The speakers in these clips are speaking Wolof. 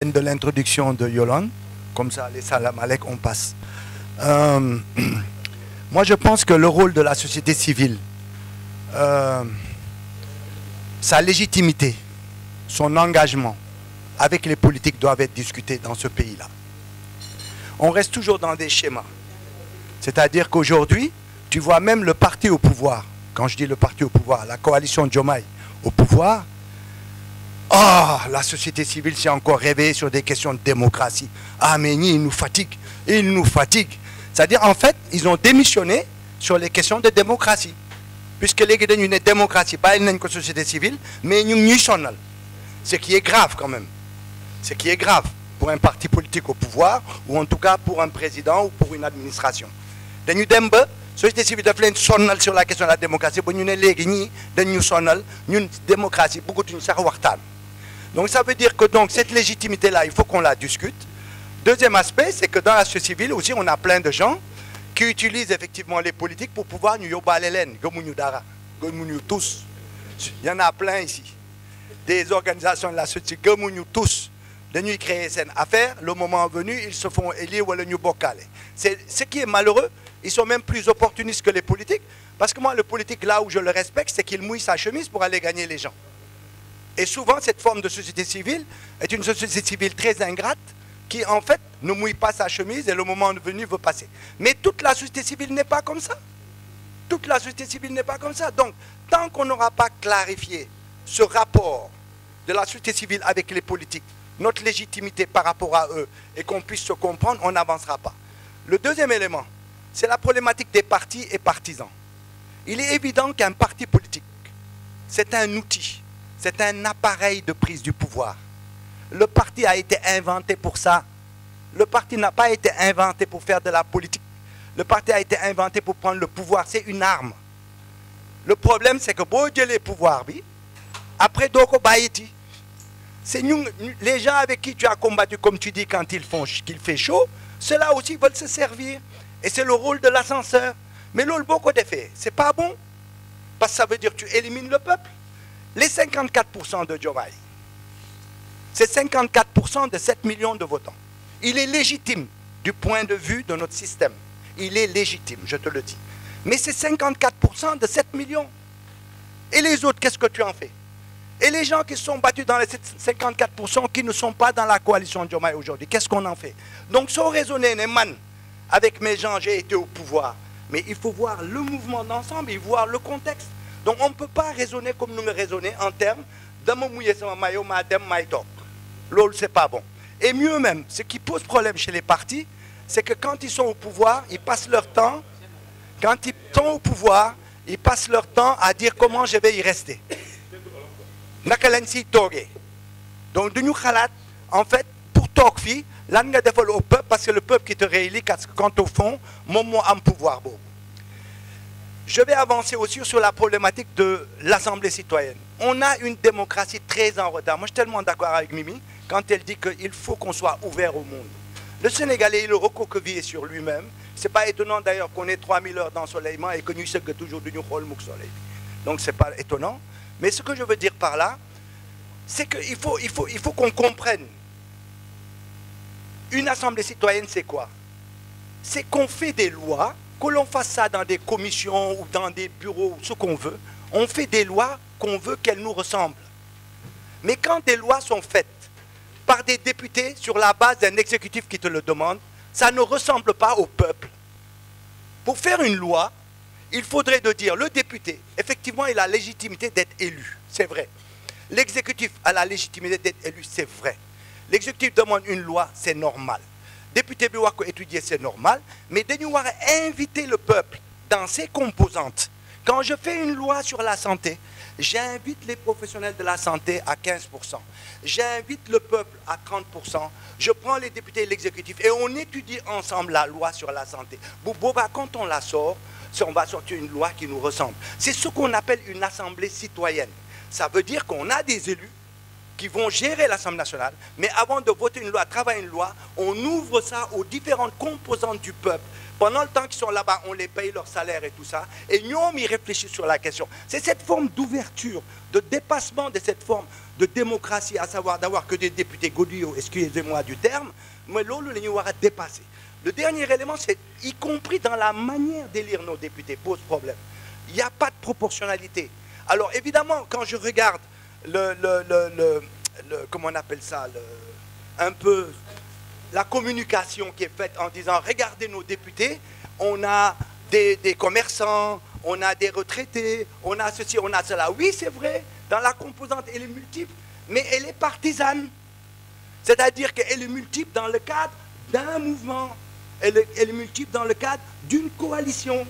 de l'introduction de Yolande. Comme ça, les salam alek, on passe. Moi, je pense que le rôle de la société civile, sa légitimité, son engagement avec les politiques doivent être discutés dans ce pays-là. On reste toujours dans des schémas. C'est-à-dire qu'aujourd'hui, tu vois même le parti au pouvoir. Quand je dis le parti au pouvoir, la coalition Diomaye au pouvoir, oh, la société civile s'est encore réveillée sur des questions de démocratie. Ah, mais ils nous fatiguent. Ils nous fatiguent. C'est-à-dire, en fait, ils ont démissionné sur les questions de démocratie. Puisque les gens une démocratie, pas une société civile, mais nous sommes. Ce qui est grave quand même. Ce qui est grave pour un parti politique au pouvoir, ou en tout cas pour un président ou pour une administration. Nous sommes société civile de plein sonal sur la question de la démocratie. Nous sommes une démocratie, beaucoup de donc ça veut dire que donc, cette légitimité-là, il faut qu'on la discute. Deuxième aspect, c'est que dans la société civile aussi, on a plein de gens qui utilisent effectivement les politiques pour pouvoir nous yoba tous. Il y en a plein ici. Des organisations de la société civile, tous. De nous créer cette affaire, le moment venu, ils se font élire ou le new bocal. Ce qui est malheureux, ils sont même plus opportunistes que les politiques. Parce que moi, le politique, là où je le respecte, c'est qu'il mouille sa chemise pour aller gagner les gens. Et souvent, cette forme de société civile est une société civile très ingrate qui, en fait, ne mouille pas sa chemise et le moment venu veut passer. Mais toute la société civile n'est pas comme ça. Toute la société civile n'est pas comme ça. Donc, tant qu'on n'aura pas clarifié ce rapport de la société civile avec les politiques, notre légitimité par rapport à eux, et qu'on puisse se comprendre, on n'avancera pas. Le deuxième élément, c'est la problématique des partis et partisans. Il est évident qu'un parti politique, c'est un outil. C'est un appareil de prise du pouvoir. Le parti a été inventé pour ça. Le parti n'a pas été inventé pour faire de la politique. Le parti a été inventé pour prendre le pouvoir. C'est une arme. Le problème, c'est que pour dire les pouvoirs, après Doko Baïti, c'est les gens avec qui tu as combattu, comme tu dis, quand qu'il fait chaud, ceux-là aussi veulent se servir. Et c'est le rôle de l'ascenseur. Mais là, le beaucoup de fait, c'est pas bon. Parce que ça veut dire que tu élimines le peuple. Les 54% de Diomaye, c'est 54% de 7 millions de votants. Il est légitime du point de vue de notre système. Il est légitime, je te le dis. Mais c'est 54% de 7 millions. Et les autres, qu'est-ce que tu en fais? Et les gens qui se sont battus dans les 54% qui ne sont pas dans la coalition Diomaye aujourd'hui, qu'est-ce qu'on en fait? Donc, sans raisonner, man, avec mes gens, j'ai été au pouvoir. Mais il faut voir le mouvement d'ensemble et voir le contexte. Donc on ne peut pas raisonner comme nous raisonner en termes de mouiller sama maillot, madame maïtok. L'autre, c'est pas bon. Et mieux même, ce qui pose problème chez les partis, c'est que quand ils sont au pouvoir, ils passent leur temps, quand ils sont au pouvoir, ils passent leur temps à dire comment je vais y rester. Donc de nous khalat, en fait, pour Tokfi, là nous avons au peuple, parce que le peuple qui te réélit, quand au fond, mon mot a un pouvoir beau. Je vais avancer aussi sur la problématique de l'Assemblée citoyenne. On a une démocratie très en retard. Moi, je suis tellement d'accord avec Mimi quand elle dit qu'il faut qu'on soit ouvert au monde. Le Sénégalais, il est recroquevillé sur lui-même. Ce n'est pas étonnant d'ailleurs qu'on ait 3000 heures d'ensoleillement et que nous sommes toujours du soleil. Donc, ce n'est pas étonnant. Mais ce que je veux dire par là, c'est qu'il faut qu'on comprenne. Une Assemblée citoyenne, c'est quoi? C'est qu'on fait des lois. Que l'on fasse ça dans des commissions ou dans des bureaux, ce qu'on veut, on fait des lois qu'on veut qu'elles nous ressemblent. Mais quand des lois sont faites par des députés sur la base d'un exécutif qui te le demande, ça ne ressemble pas au peuple. Pour faire une loi, il faudrait de dire, le député, effectivement, il a la légitimité d'être élu, c'est vrai. L'exécutif a la légitimité d'être élu, c'est vrai. L'exécutif demande une loi, c'est normal. Député Biwako étudier, c'est normal, mais de nous inviter le peuple dans ses composantes. Quand je fais une loi sur la santé, j'invite les professionnels de la santé à 15%. J'invite le peuple à 30%. Je prends les députés et l'exécutif et on étudie ensemble la loi sur la santé. Quand on la sort, on va sortir une loi qui nous ressemble. C'est ce qu'on appelle une assemblée citoyenne. Ça veut dire qu'on a des élus qui vont gérer l'Assemblée nationale, mais avant de voter une loi, travailler une loi, on ouvre ça aux différentes composantes du peuple. Pendant le temps qu'ils sont là-bas, on les paye leur salaire et tout ça, et nous, on y réfléchit sur la question. C'est cette forme d'ouverture, de dépassement de cette forme de démocratie, à savoir d'avoir que des députés godillots, excusez-moi du terme, mais l'autre, nous devons dépasser. Le dernier élément, c'est, y compris dans la manière d'élire nos députés, pose problème. Il n'y a pas de proportionnalité. Alors évidemment, quand je regarde comment on appelle ça, un peu la communication qui est faite en disant regardez nos députés, on a des commerçants, on a des retraités, on a ceci, on a cela. Oui, c'est vrai, dans la composante, elle est multiple, mais elle est partisane. C'est-à-dire qu'elle est multiple dans le cadre d'un mouvement, elle est multiple dans le cadre d'une coalition.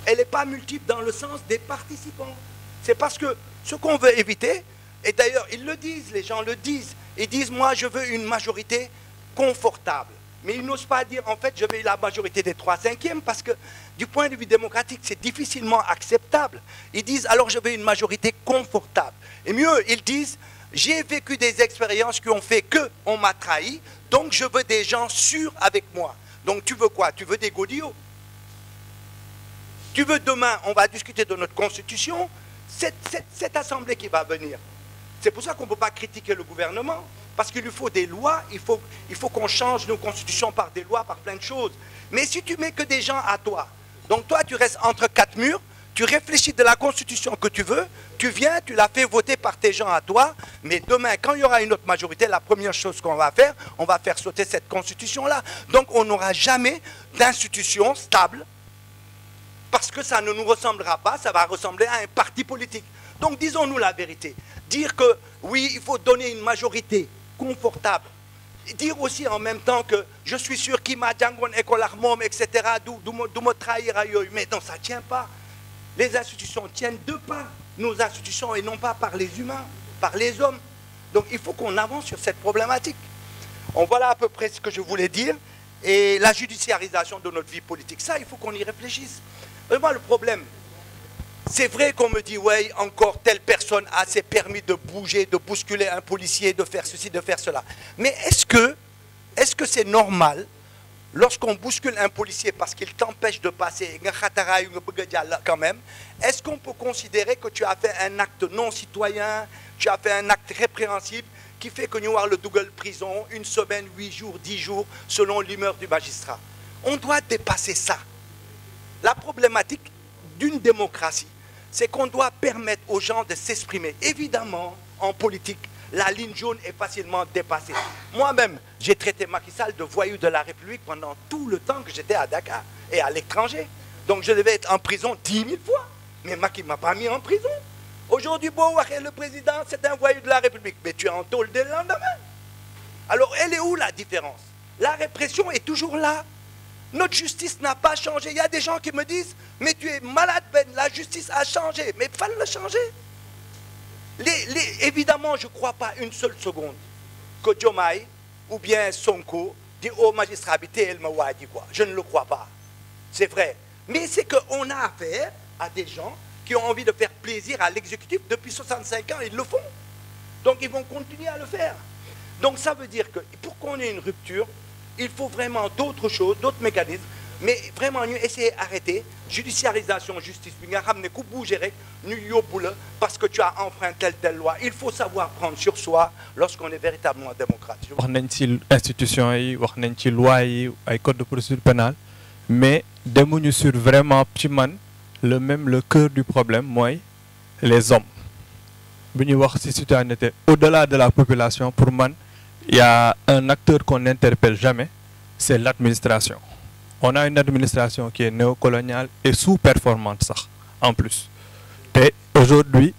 Elle n'est pas multiple dans le sens des participants. C'est parce que ce qu'on veut éviter, et d'ailleurs ils le disent, les gens le disent, ils disent moi je veux une majorité confortable. Mais ils n'osent pas dire en fait je veux la majorité des 3/5 parce que du point de vue démocratique c'est difficilement acceptable. Ils disent alors je veux une majorité confortable. Et mieux, ils disent j'ai vécu des expériences qui ont fait qu'on m'a trahi, donc je veux des gens sûrs avec moi. Donc tu veux quoi? Tu veux des godillots? Tu veux demain, on va discuter de notre constitution, cette assemblée qui va venir. C'est pour ça qu'on ne peut pas critiquer le gouvernement, parce qu'il lui faut des lois, il faut qu'on change nos constitutions par des lois, par plein de choses. Mais si tu mets que des gens à toi, donc toi tu restes entre quatre murs, tu réfléchis de la constitution que tu veux, tu viens, tu la fais voter par tes gens à toi, mais demain, quand il y aura une autre majorité, la première chose qu'on va faire, on va faire sauter cette constitution-là. Donc on n'aura jamais d'institution stable, parce que ça ne nous ressemblera pas, ça va ressembler à un parti politique. Donc disons-nous la vérité. Dire que oui, il faut donner une majorité confortable. Dire aussi en même temps que je suis sûr qu'il m'a djangon école armom, etc., d'où me trahir ailleurs. Mais non, ça ne tient pas. Les institutions tiennent de par nos institutions et non pas par les humains, par les hommes. Donc il faut qu'on avance sur cette problématique. Voilà à peu près ce que je voulais dire. Et la judiciarisation de notre vie politique, ça, il faut qu'on y réfléchisse. Vraiment, le problème, c'est vrai qu'on me dit, ouais, encore telle personne a ses permis de bouger, de bousculer un policier, de faire ceci, de faire cela. Mais est-ce que c'est normal, lorsqu'on bouscule un policier parce qu'il t'empêche de passer, quand même, est-ce qu'on peut considérer que tu as fait un acte non citoyen, tu as fait un acte répréhensible, qui fait que nous avons le double prison, 1 semaine, 8 jours, 10 jours, selon l'humeur du magistrat? On doit dépasser ça. La problématique d'une démocratie, c'est qu'on doit permettre aux gens de s'exprimer. Évidemment, en politique, la ligne jaune est facilement dépassée. Moi-même, j'ai traité Macky Sall de voyou de la République pendant tout le temps que j'étais à Dakar et à l'étranger. Donc je devais être en prison 10 000 fois. Mais Macky ne m'a pas mis en prison. Aujourd'hui, le président, c'est un voyou de la République. Mais tu es en tôle dès le lendemain. Alors, elle est où la différence? La répression est toujours là. Notre justice n'a pas changé. Il y a des gens qui me disent, mais tu es malade, Ben, la justice a changé. Mais il fallait le changer. Évidemment, je ne crois pas une seule seconde que Diomaye ou bien Sonko dit au magistrat, je ne le crois pas. C'est vrai. Mais c'est qu'on a affaire à des gens qui ont envie de faire plaisir à l'exécutif. Depuis 65 ans, ils le font. Donc, ils vont continuer à le faire. Donc, ça veut dire que pour qu'on ait une rupture, il faut vraiment d'autres choses, d'autres mécanismes, mais vraiment nous essayer d'arrêter judiciarisation, justice, parce que tu as enfreint telle loi. Il faut savoir prendre sur soi lorsqu'on est véritablement démocratique. Wax nañ ci institution yi, wax nañ ci loi yi, ay code de procédure pénale, mais demuñu sur vraiment ci man le cœur du problème, moi, les hommes. Bu ñuy wax ci citoyenneté, au-delà de la population, pour man, il y a un acteur qu'on n'interpelle jamais, c'est l'administration. On a une administration qui est néocoloniale et sous-performante, ça, en plus. Et aujourd'hui,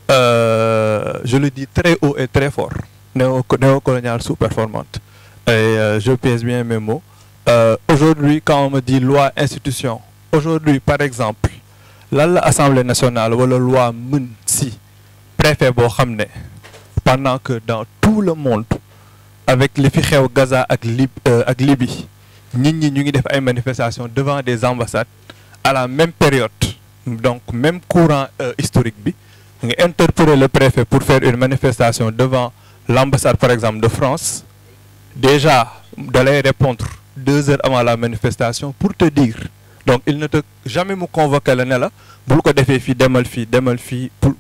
je le dis très haut et très fort, néocoloniale sous-performante. Et je pèse bien mes mots. Aujourd'hui, quand on me dit loi, institution, aujourd'hui, par exemple, l'Assemblée nationale ou la loi si préfet bo xamné pendant que dans tout le monde, avec les fichiers au Gaza et Libye, nous avons fait une manifestation devant des ambassades à la même période, donc même courant historique. Nous avons interpellé le préfet pour faire une manifestation devant l'ambassade par exemple de France déjà d'aller répondre 2 heures avant la manifestation pour te dire, donc il ne te jamais me convoquer la ne la bul ko defee fii demal fii pour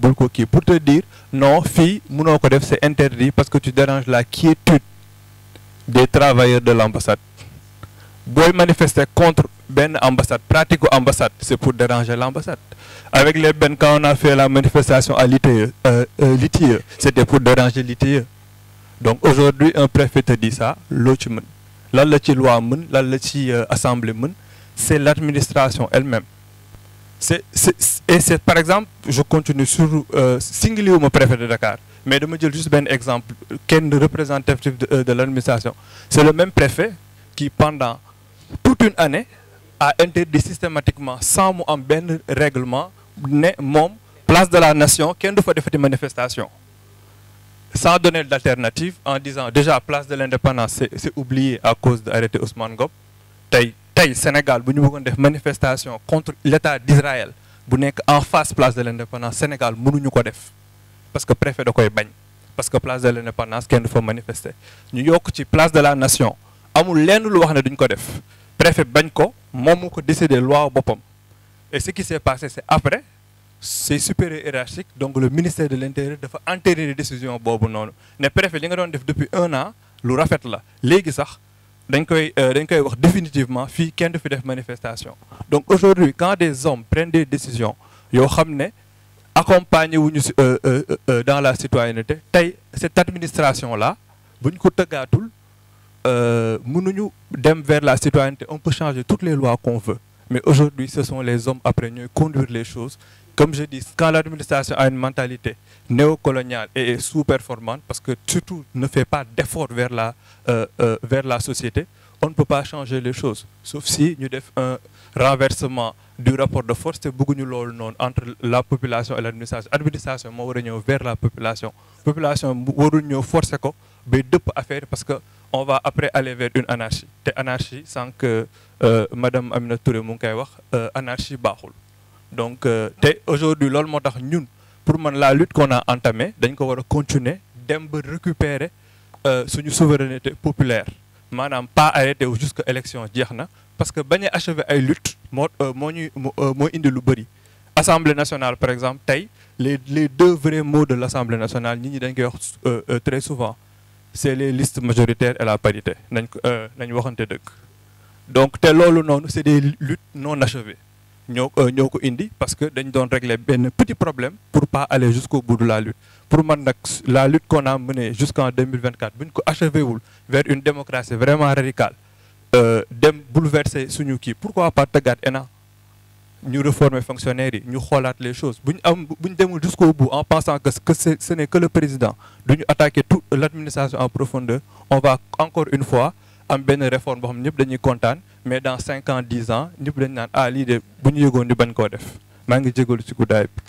bul ko kii pour te dire non fii mënoo ko def, c'est interdit parce que tu déranges la quiétude des travailleurs de l'ambassade. Booy manifester contre benn ambassade, pratique ambassade, c'est pour déranger l'ambassade. Avec les benn, quand on a fait la manifestation à l'ITIE, c'était pour déranger l'ITIE. Donc aujourd'hui un préfet te dit ça, loo ci mën lan la ci loi mën lan la ci assemblée mën, c'est l'administration elle-même. C'est par exemple, je continue sur singulier wu ma préfet de Dakar, mais dama jël juste benn exemple kenn représentatif de l'administration. C'est le même préfet qui pendant toute une année a interdit systématiquement sans mu am benn règlement ne moom place de la nation kenn du fa defati manifestation, sans donner d'alternative, en disant déjà place de l'indépendance c'est oublié à cause de arrêté Ousmane Ngom. tey Sénégal bu ñu bëggoon def manifestation contre l'État d'Israël bu nekk en face place de l'indépendance, Sénégal mënuñu ko def parce que préfet da koy bañ, parce que place de l'indépendance kenn du fa manifester. ñu yokk ci place de la nation amul lenn lu wax ne duñ ko def, préfet bañ ko moom mu ko décider loi boppam. Et ce qui s'est passé c'est après c'est supérieur hiérarchique, donc le ministère de l'Intérieur dafa entériner décision boobu noonu ne préfet li nga doon def depuis 1 an lu rafet la, léegi sax dañ koy wax définitivement fii kenn du fi def manifestation. Donc aujourd'hui quand des hommes prennent des décisions yoo xam ne accompagner wuñu dans la citoyenneté, tey cette administration là bu ñu ko tëggaatul mënuñu dem vers la citoyenneté. On peut changer toutes les lois qu'on veut, mais aujourd'hui ce sont les hommes après ñooy conduire les choses. Comme je dis, quand l'administration a une mentalité néocoloniale et est sous-performante, parce que surtout ne fait pas d'effort vers la société, on ne peut pas changer les choses. Sauf si nous avons un renversement du rapport de force entre la population et l'administration. L'administration doit vers la population. La population doit forcer à faire parce qu'on va après aller vers une anarchie. Et anarchie, sans que Mme Aminata Touré anarchie bahul. Donc aujourd'hui loolu moo tax ñun pour man la lutte qu'on a entamée dañ ko war a continuer dem ba récupérer suñu souveraineté populaire, maanaam pas arrêter jusqu'à élection jeex na, parce que bañ a achever ay lutte moo indi lu bëri. Assemblée nationale par exemple tey les 2 vrais mots de l'Assemblée nationale ñi dañ koy wax très souvent, c'est les listes majoritaires et la parité, nañ waxante dëgg. Donc te loolu noonu c'est des luttes non achevées. ñoo ko indi parce que dañ doon régler benn petit problème pour pas aller jusqu'au bout de la lutte. Pour man nag la lutte qu'on a menée jusqu'en 2024 bu ñu ko achevé wul vers une démocratie vraiment radicale, dem bouleverser suñu kii, pourquoi pas tëggaat ENA ñu réformer fonctionnaires yi ñu xoolaat les choses bu ñu demul jusqu'au bout en pensant que ce n'est que le président, duñu attaquer toute l'administration en profondeur, on va encore une fois am benn réforme boo xam ñëpp dañuy kontaan, mais dans 5 ans 10 ans ñëpp dañ naan lii de bu ñu yëgoon ñu bañ koo def. maa ngi jégalu ci guddaay bi.